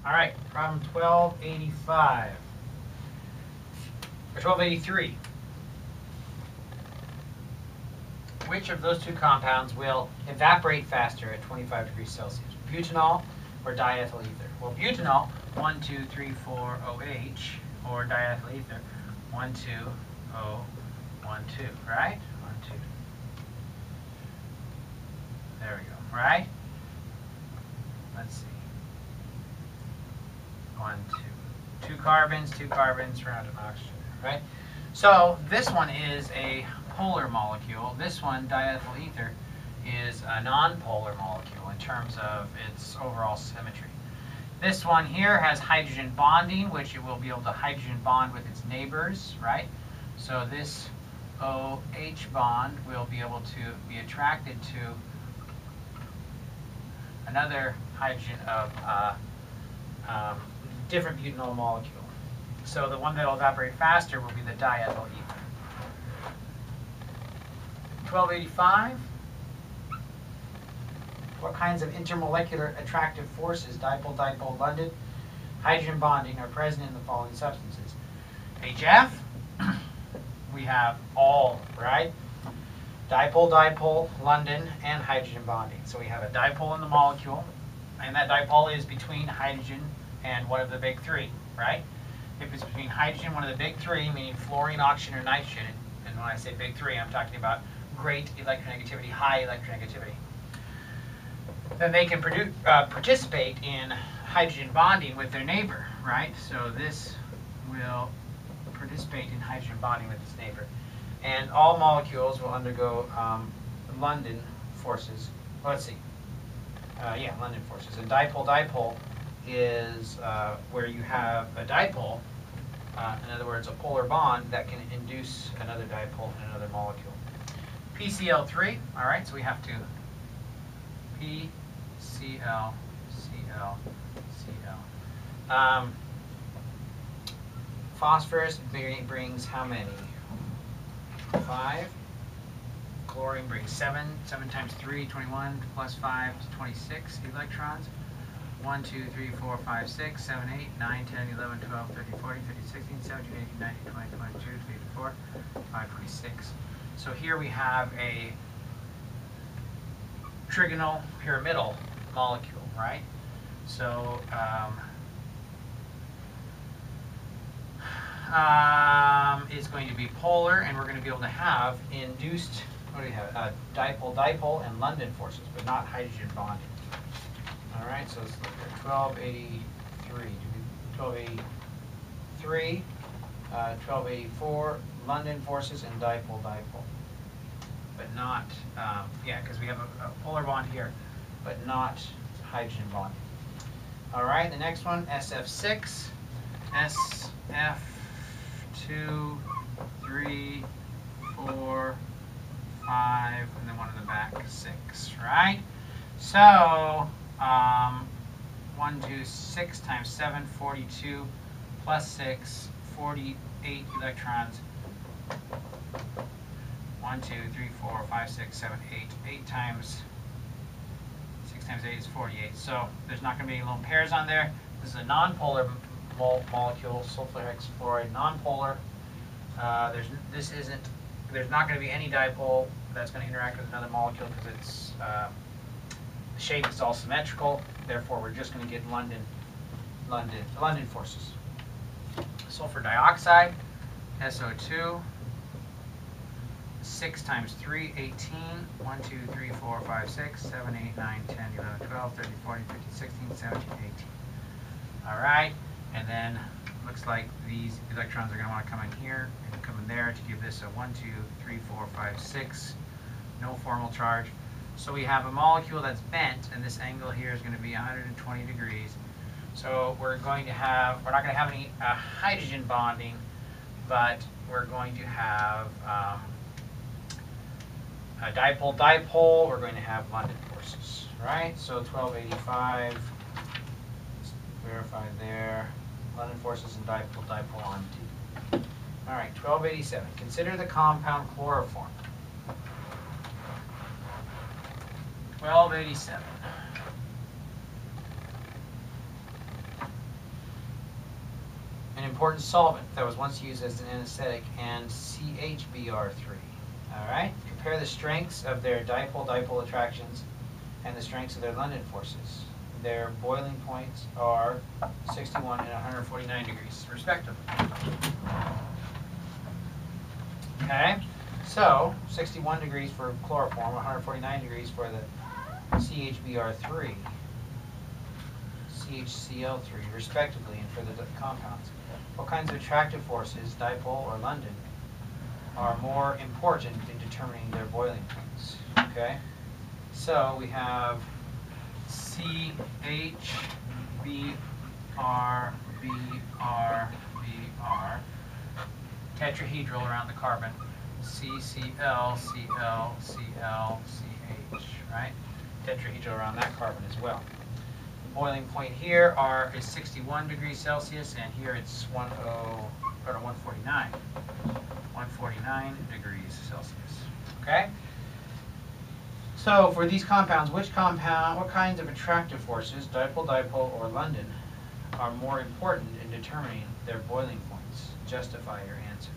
All right, problem 1285. Or 1283. Which of those two compounds will evaporate faster at 25 degrees Celsius? Butanol or diethyl ether? Well, butanol, 1, 2, 3, 4, OH, or diethyl ether, 1, 2, O, 1, 2, right? 1, 2. There we go, right? Let's see. 1, 2. Two carbons surrounded by oxygen, right? So this one is a polar molecule. This one, diethyl ether, is a non-polar molecule in terms of its overall symmetry. This one here has hydrogen bonding, which it will be able to hydrogen bond with its neighbors, right? So this OH bond will be able to be attracted to another hydrogen of different butanol molecule. So the one that will evaporate faster will be the diethyl ether. 1285. What kinds of intermolecular attractive forces, dipole-dipole London, hydrogen bonding, are present in the following substances? HF, we have all, right? Dipole-dipole London and hydrogen bonding. So we have a dipole in the molecule, and that dipole is between hydrogen and one of the big three, right? If it's between hydrogen, one of the big three, meaning fluorine, oxygen, or nitrogen, and when I say big three, I'm talking about great electronegativity, high electronegativity, then they can participate in hydrogen bonding with their neighbor, right? So this will participate in hydrogen bonding with its neighbor. And all molecules will undergo London forces. Well, let's see. London forces. And dipole-dipole is where you have a dipole, in other words, a polar bond that can induce another dipole in another molecule. PCl3, all right, so we have to PCl, Cl, Cl. Phosphorus brings how many? 5. Chlorine brings 7. 7 times 3, 21, plus 5 is 26 electrons. 1, 2, 3, 4, 5, 6, 7, 8, 9, 10, 11, 12, 13, 14, 15, 16, 17, 18, 19, 20, 22, 24, 25, 26. So here we have a trigonal pyramidal molecule, right? So it's going to be polar, and we're going to be able to have induced, what do we have? Dipole-dipole and London forces, but not hydrogen bonding. All right, so let's look at 1283. 1283, 1284, London forces and dipole-dipole. But not, because we have a polar bond here, but not hydrogen bonding. All right, the next one, SF6, SF2, 3, 4, 5, and then one in the back, 6, right? So, 1, 2, 6 times 7, 42, plus 6, 48 electrons. 1, 2, 3, 4, 5, 6, 7, 8. 8 times 6 times 8 is 48. So there's not going to be any lone pairs on there. This is a nonpolar molecule, sulfur hexafluoride, nonpolar. There's not going to be any dipole that's going to interact with another molecule because it's the shape is all symmetrical. Therefore, we're just going to get London forces. Sulfur dioxide, SO2. 6 times 3, 18. 1, 2, 3, 4, 5, 6, 7, 8, 9, 10, 11, 12, 13, 14, 15, 16, 17, 18. All right, and then looks like these electrons are going to want to come in here and come in there to give this a 1, 2, 3, 4, 5, 6. No formal charge. So we have a molecule that's bent, and this angle here is going to be 120 degrees. So we're not going to have any hydrogen bonding, but we're going to have a dipole-dipole. We're going to have London forces, right? So 1285, let's verify there. London forces and dipole-dipole on T. All right, 1287. Consider the compound chloroform. 1287. important solvent that was once used as an anesthetic, and CHBr3. All right? Compare the strengths of their dipole-dipole attractions and the strengths of their London forces. Their boiling points are 61 and 149 degrees, respectively. Okay? So, 61 degrees for chloroform, 149 degrees for the CHBr3, CHCl3, respectively, and for the compounds. What kinds of attractive forces, dipole or London, are more important in determining their boiling points? Okay? So, we have CH, BR, BR, BR, tetrahedral around the carbon, CCl, Cl, Cl, CH, right? Tetrahedral around that carbon as well. The boiling point here is 61 degrees Celsius, and here it's 149. 149 degrees Celsius. Okay? So for these compounds, what kinds of attractive forces, dipole-dipole or London, are more important in determining their boiling points? Justify your answer.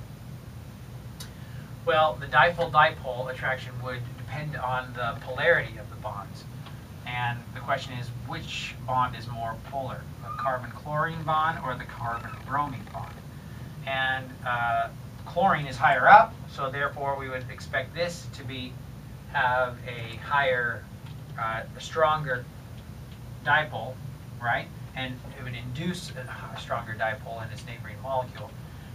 Well, the dipole-dipole attraction would depend on the polarity of the bonds. And the question is, which bond is more polar, the carbon-chlorine bond or the carbon-bromine bond? And chlorine is higher up, so therefore we would expect this to have a higher, a stronger dipole, right? And it would induce a stronger dipole in its neighboring molecule.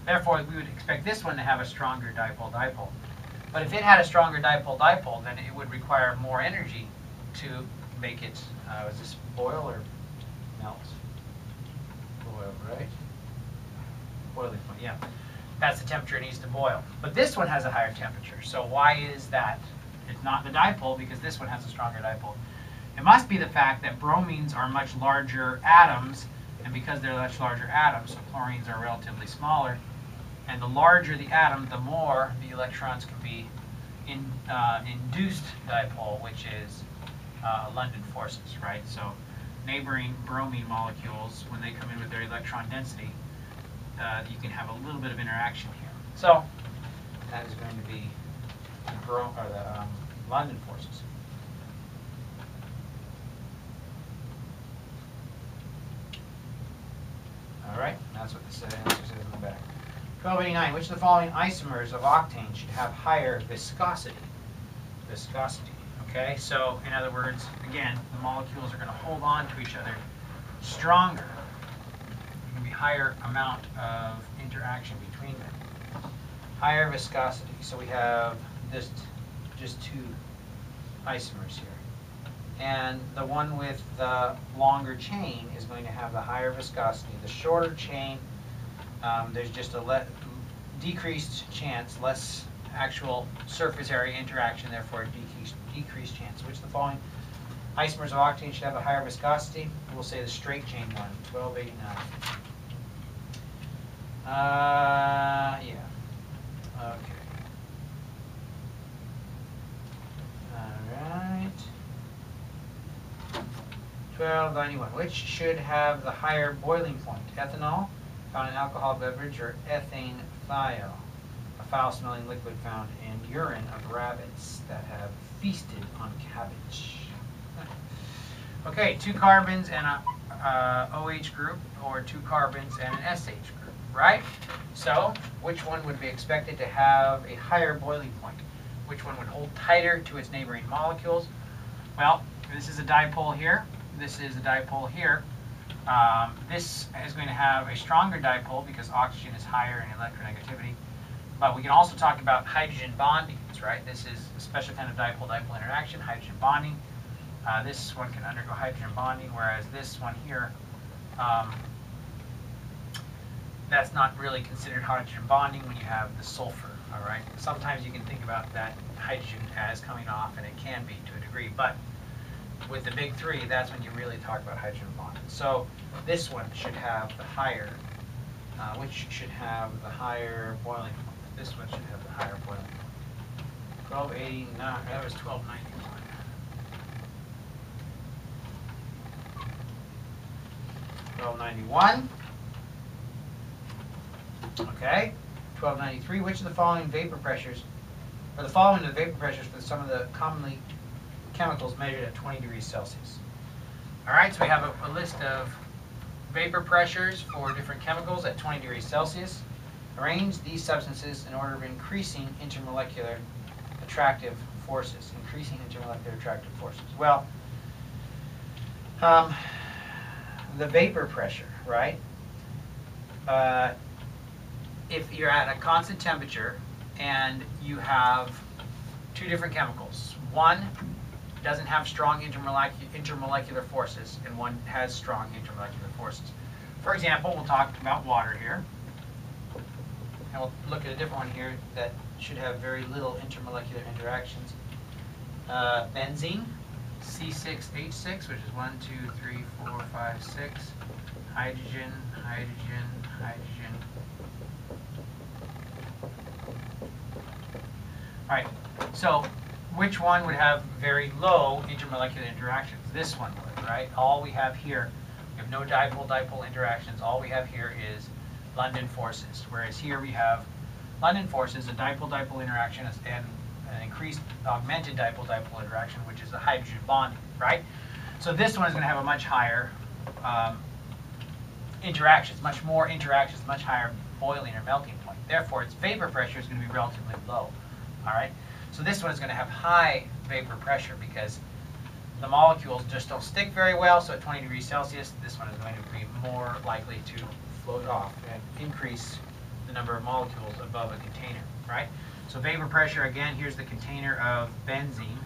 Therefore, we would expect this one to have a stronger dipole-dipole. But if it had a stronger dipole-dipole, then it would require more energy to make it, is this boil or melt? Boil, right? Boiling point, yeah. That's the temperature it needs to boil. But this one has a higher temperature. So why is that? It's not the dipole because this one has a stronger dipole. It must be the fact that bromines are much larger atoms, and because they're much larger atoms, so chlorines are relatively smaller. And the larger the atom, the more the electrons can be induced dipole, which is London forces, right? So neighboring bromine molecules, when they come in with their electron density, you can have a little bit of interaction here. So that is going to be the London forces. All right, that's what the answer says in the back. 1289, which of the following isomers of octane should have higher viscosity? Viscosity, okay? So, in other words, again, the molecules are going to hold on to each other stronger. There's going to be higher amount of interaction between them. Higher viscosity. So we have just two isomers here. And the one with the longer chain is going to have the higher viscosity. The shorter chain, there's just a decreased chance, less actual surface area interaction, therefore a decreased chance. Which of the following isomers of octane should have a higher viscosity? We'll say the straight chain one, 1289. Yeah. Okay. Alright. 1291. Which should have the higher boiling point? Ethanol, found in alcohol beverage, or ethane thiol, a foul-smelling liquid found in urine of rabbits that have feasted on cabbage. Okay, 2 carbons and a OH group, or 2 carbons and an SH group, right? So, which one would be expected to have a higher boiling point? Which one would hold tighter to its neighboring molecules? Well, this is a dipole here. This is a dipole here. This is going to have a stronger dipole because oxygen is higher in electronegativity. But we can also talk about hydrogen bondings, right? This is a special kind of dipole-dipole interaction, hydrogen bonding. This one can undergo hydrogen bonding, whereas this one here, that's not really considered hydrogen bonding when you have the sulfur, all right? Sometimes you can think about that hydrogen as coming off, and it can be to a degree, but with the big 3, that's when you really talk about hydrogen bonding. So this one should have the higher, which should have the higher boiling point. This one should have the higher boiling point. 1289, that was 1291. 1291. Okay, 1293. Which of the following vapor pressures, or the following are the vapor pressures for some of the commonly chemicals measured at 20 degrees Celsius? All right, so we have a list of vapor pressures for different chemicals at 20 degrees Celsius. Arrange these substances in order of increasing intermolecular attractive forces. Increasing intermolecular attractive forces. Well, the vapor pressure, right? If you're at a constant temperature and you have two different chemicals, one doesn't have strong intermolecular forces and one has strong intermolecular forces. For example, we'll talk about water here. And we'll look at a different one here that should have very little intermolecular interactions. Benzene, C6H6, which is 1, 2, 3, 4, 5, 6. Hydrogen, hydrogen, hydrogen. All right, so which one would have very low intermolecular interactions? This one would, right? All we have here, we have no dipole-dipole interactions. All we have here is London forces, whereas here we have London forces, a dipole-dipole interaction, and an increased augmented dipole-dipole interaction, which is a hydrogen bonding, right? So this one is going to have a much higher interactions, much more interactions, much higher boiling or melting point. Therefore, its vapor pressure is going to be relatively low, all right? So this one is going to have high vapor pressure because the molecules just don't stick very well, so at 20 degrees Celsius, this one is going to be more likely to float off and increase the number of molecules above a container, right? So vapor pressure, again, here's the container of benzene.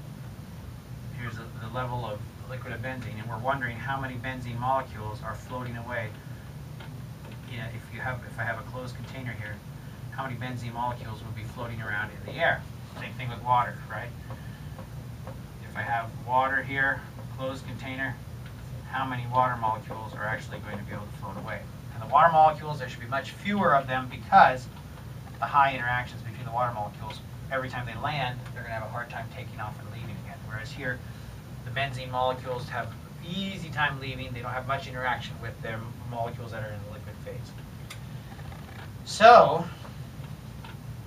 Here's the level of liquid of benzene, and we're wondering how many benzene molecules are floating away. You know, if I have a closed container here, how many benzene molecules will be floating around in the air? Same thing with water, right? If I have water here, closed container, how many water molecules are actually going to be able to float away? And the water molecules, there should be much fewer of them because the high interactions between the water molecules, every time they land, they're going to have a hard time taking off and leaving again. Whereas here, the benzene molecules have easy time leaving. They don't have much interaction with their molecules that are in the liquid phase. So,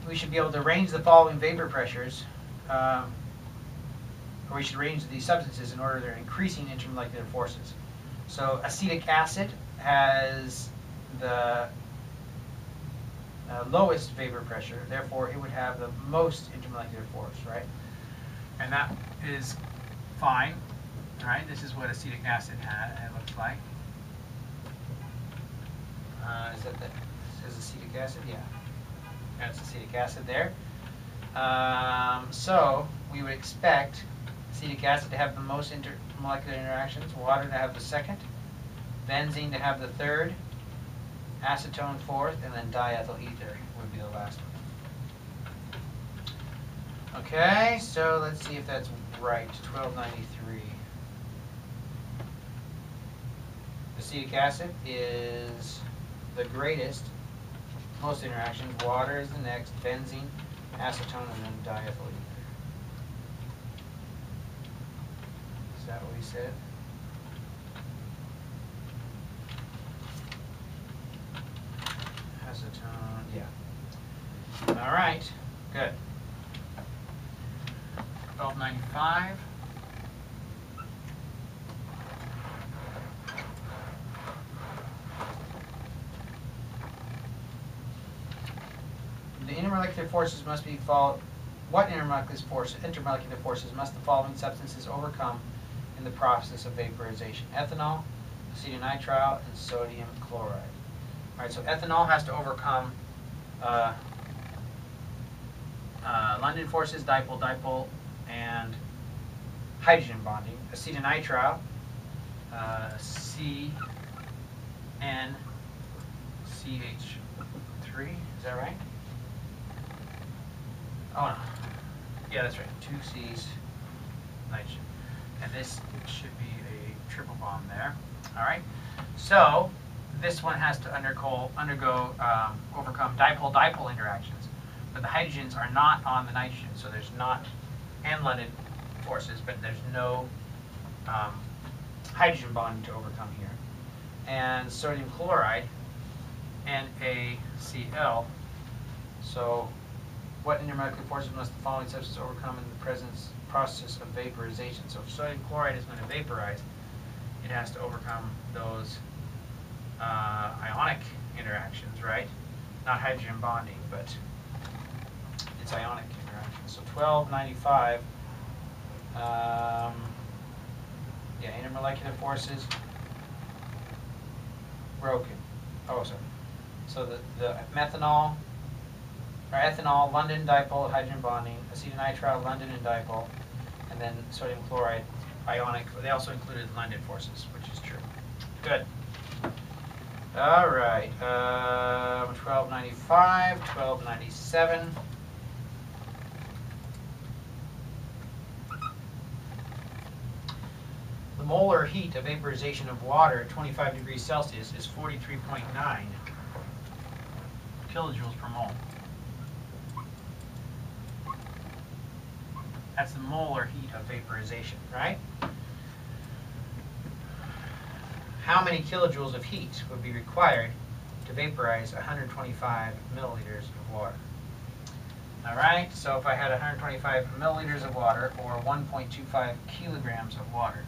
we should be able to arrange the following vapor pressures, or we should arrange these substances in order they're increasing intermolecular forces. So acetic acid has the lowest vapor pressure, therefore it would have the most intermolecular force, right? And that is fine, right? This is what acetic acid it looks like. Is that says acetic acid? Yeah. That's acetic acid there. So we would expect acetic acid to have the most intermolecular interactions, water to have the second, benzene to have the third, acetone fourth, and then diethyl ether would be the last one. Okay, so let's see if that's right. 1293. Acetic acid is the greatest, most interactions. Water is the next, benzene, acetone, and then diethyl ether. Is that what we said? Acetone, yeah. All right, good. 1295. The intermolecular forces must be followed. What intermolecular forces must the following substances overcome in the process of vaporization? Ethanol, acetonitrile, and sodium chloride. All right, so ethanol has to overcome London forces, dipole-dipole, and hydrogen bonding. Acetonitrile, CnCH3, is that right? Oh no, yeah, that's right, 2 C's, nitrogen. And this should be a triple bond there. All right, so this one has to overcome dipole-dipole interactions, but the hydrogens are not on the nitrogen, so there's not, and London forces, but there's no hydrogen bonding to overcome here. And sodium chloride NaCl. So what intermolecular forces must the following substance overcome in the process of vaporization? So if sodium chloride is going to vaporize, it has to overcome those ionic interactions, right? Not hydrogen bonding, but it's ionic interactions. So 1295, intermolecular forces broken. Oh, sorry. So the methanol, or ethanol, London dipole, hydrogen bonding, acetonitrile, London and dipole, and then sodium chloride, ionic. They also included London forces, which is true. Good. All right. 1295, 1297. The molar heat of vaporization of water at 25 degrees Celsius is 43.9 kilojoules per mole. That's the molar heat of vaporization, right? How many kilojoules of heat would be required to vaporize 125 milliliters of water? All right, so if I had 125 milliliters of water, or 1.25 kilograms of water,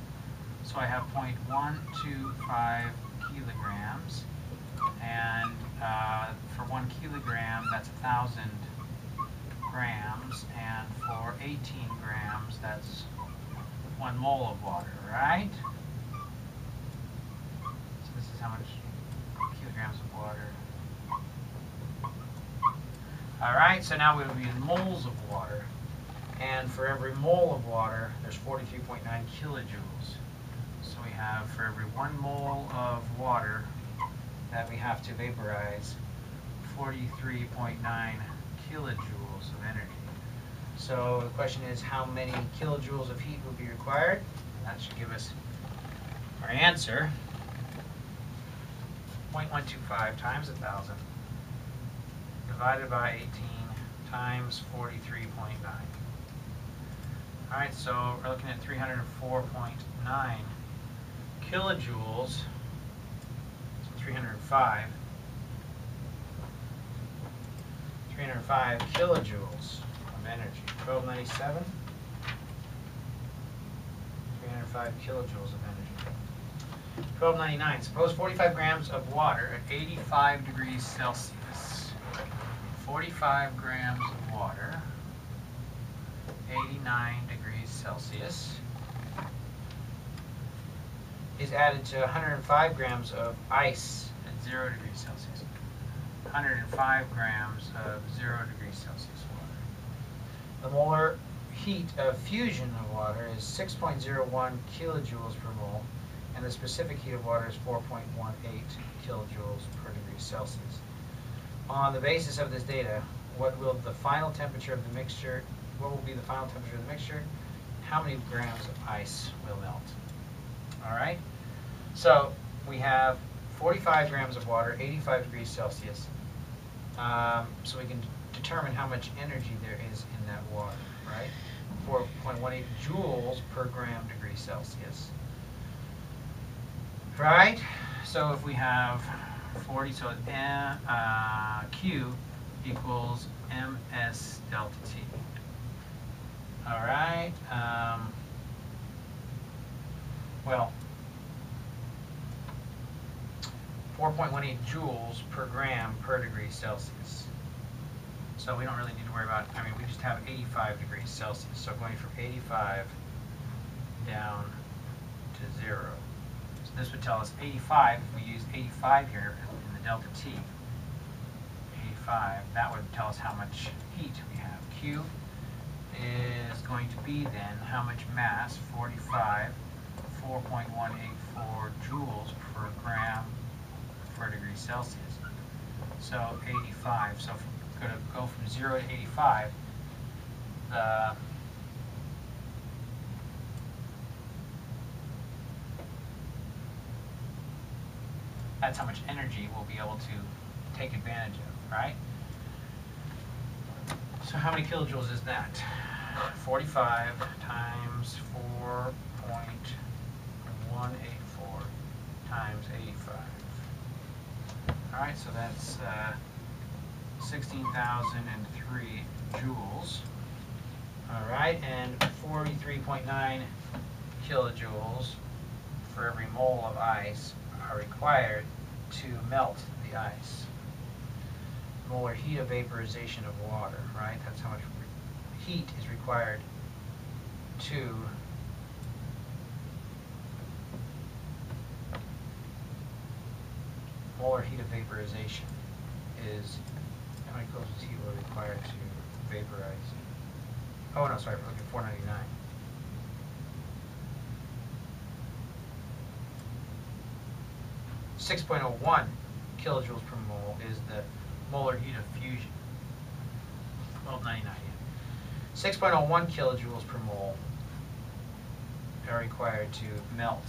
so I have 0.125 kilograms, and for 1 kilogram, that's 1,000 grams, and for 18 grams, that's 1 mole of water, right? So this is how much kilograms of water. All right, so now we would be in moles of water, and for every mole of water, there's 43.9 kilojoules. So we have, for every 1 mole of water that we have to vaporize, 43.9 kilojoules of energy. So the question is, how many kilojoules of heat would be required? And that should give us our answer. 0.125 times 1,000 divided by 18 times 43.9. All right, so we're looking at 304.9 kilojoules. So 305 kilojoules of energy. 1297. 305 kilojoules of energy. 1299. Suppose 45 grams of water at 85 degrees Celsius. 45 grams of water, 89 degrees Celsius, is added to 105 grams of ice at 0 degrees Celsius. 105 grams of 0 degrees Celsius water. The molar heat of fusion of water is 6.01 kilojoules per mole, and the specific heat of water is 4.18 kilojoules per degree Celsius. On the basis of this data, what will be the final temperature of the mixture? How many grams of ice will melt? All right. So we have 45 grams of water, 85 degrees Celsius. So we can determine how much energy there is in that water, right? 4.18 joules per gram degree Celsius. Right? So if we have 40, so Q equals ms delta T. All right. Well, 4.18 joules per gram per degree Celsius. So we don't really need to worry about, we just have 85 degrees Celsius. So going from 85 down to 0. So this would tell us 85, if we use 85 here in the delta T, 85, that would tell us how much heat we have. Q is going to be then how much mass, 45, 4.184 joules per gram per degree Celsius. So 85, so if we're going to go from 0 to 85, that's how much energy we'll be able to take advantage of, right? So how many kilojoules is that? 45 times 4.184 times 85. All right, so that's 16,003 joules. All right, and 43.9 kilojoules for every mole of ice are required to melt the ice. Molar heat of vaporization of water, right? That's how much heat is required to molar heat of vaporization is how many kilojoules heat were required to vaporize. Oh no, sorry, we're looking at 499. .01 kilojoules per mole is the molar heat of fusion. 1299, yeah. 6.01 kilojoules per mole are required to melt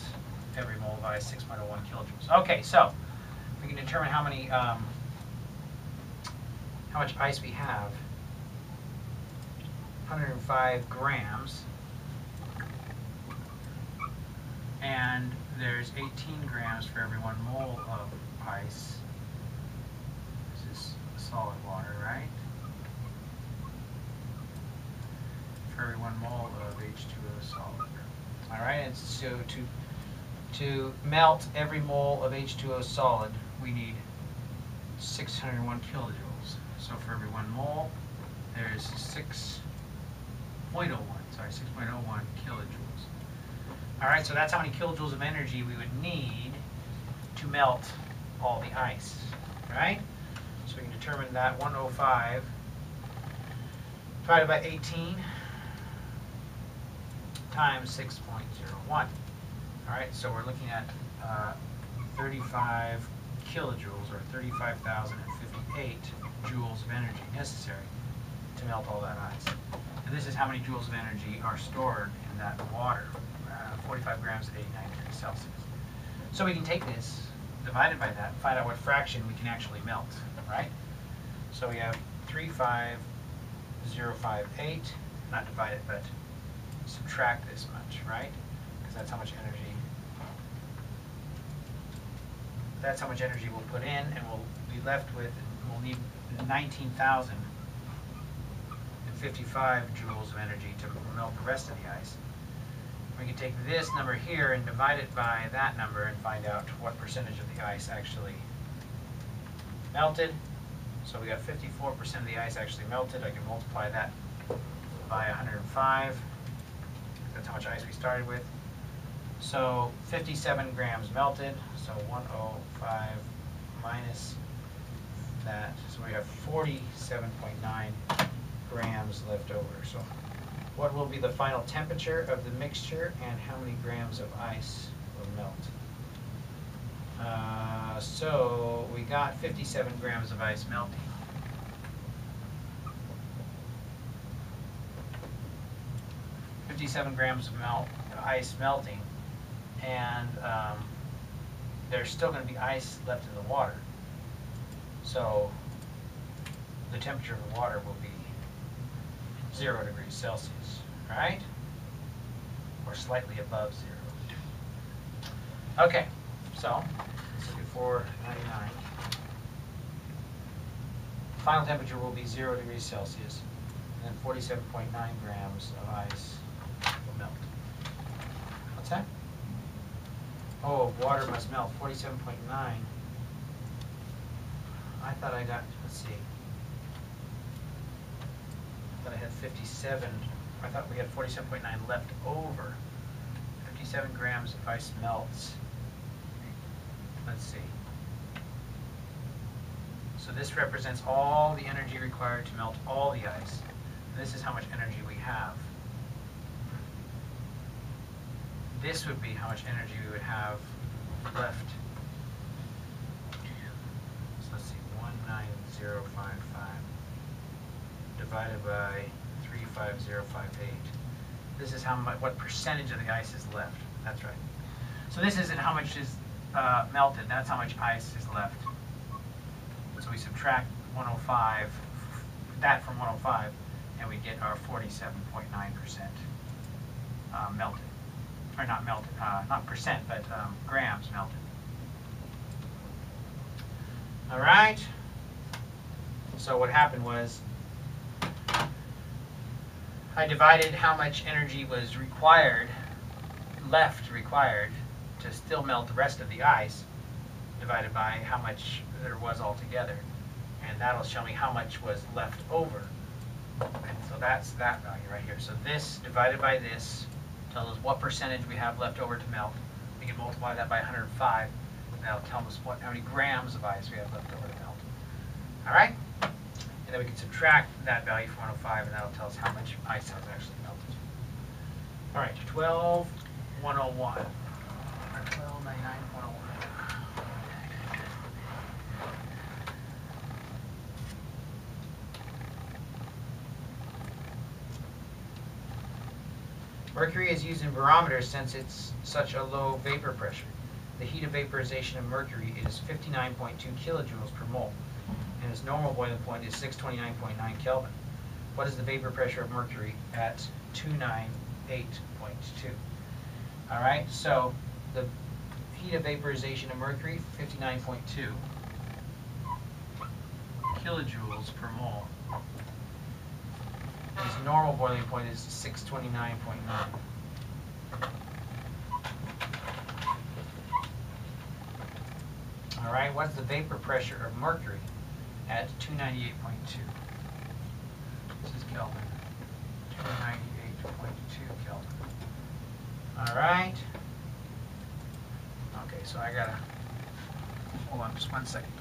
every mole of ice. 6.01 kilojoules. Okay, so we can determine how many, how much ice we have. 105 grams, and there's 18 grams for every 1 mole of ice. This is solid water, right? For every 1 mole of H2O solid. All right, and so to melt every mole of H2O solid, we need 601 kilojoules. So for every 1 mole, there's 6.01 kilojoules. All right, so that's how many kilojoules of energy we would need to melt all the ice, right? So we can determine that 105 divided by 18 times 6.01. All right, so we're looking at 35 kilojoules, or 35,058 joules of energy necessary to melt all that ice. And this is how many joules of energy are stored in that water, 45 grams at 89 degrees Celsius. So we can take this, divide it by that, and find out what fraction we can actually melt, right? So we have 35058, not divide it, but subtract this much, right? Because that's how much energy we'll put in, and we'll be left with, we'll need 19,055 joules of energy to melt the rest of the ice. We can take this number here and divide it by that number and find out what percentage of the ice actually melted. So we got 54% of the ice actually melted. I can multiply that by 105. That's how much ice we started with. So 57 grams melted. So 105 minus that. So we have 47.9 grams left over. So what will be the final temperature of the mixture, and how many grams of ice will melt? So we got 57 grams of ice melting. Grams of ice melting, and there's still going to be ice left in the water. So the temperature of the water will be 0 degrees Celsius, right? Or slightly above 0. Okay, so let's look at 499. Final temperature will be 0 degrees Celsius, and then 47.9 grams of ice will melt. What's that? Oh, water must melt. 47.9. I thought I got, let's see. I thought I had 57. I thought we had 47.9 left over. 57 grams of ice melts. Let's see. So this represents all the energy required to melt all the ice. And this is how much energy we have. This would be how much energy we would have left. So let's see, 19055 divided by 35058. This is how much, what percentage of the ice is left. That's right. So this isn't how much is melted. That's how much ice is left. So we subtract 105, that from 105, and we get our 47.9% melted. Or not melted, not percent, but grams melted. All right. So what happened was I divided how much energy was left required to still melt the rest of the ice, divided by how much there was altogether. And that'll show me how much was left over. And so that's that value right here. So this divided by this tells us what percentage we have left over to melt. We can multiply that by 105. And that'll tell us how many grams of ice we have left over to melt. All right? And then we can subtract that value from 105, and that'll tell us how much ice has actually melted. All right, 12,101. Or 12,99,101. Mercury is used in barometers since it's such a low vapor pressure. The heat of vaporization of mercury is 59.2 kilojoules per mole, and its normal boiling point is 629.9 Kelvin. What is the vapor pressure of mercury at 298.2? All right, so the heat of vaporization of mercury, 59.2 kilojoules per mole. Its normal boiling point is 629.9. All right, what's the vapor pressure of mercury at 298.2? This is Kelvin. 298.2 Kelvin. All right. Okay, so I gotta hold on just 1 second.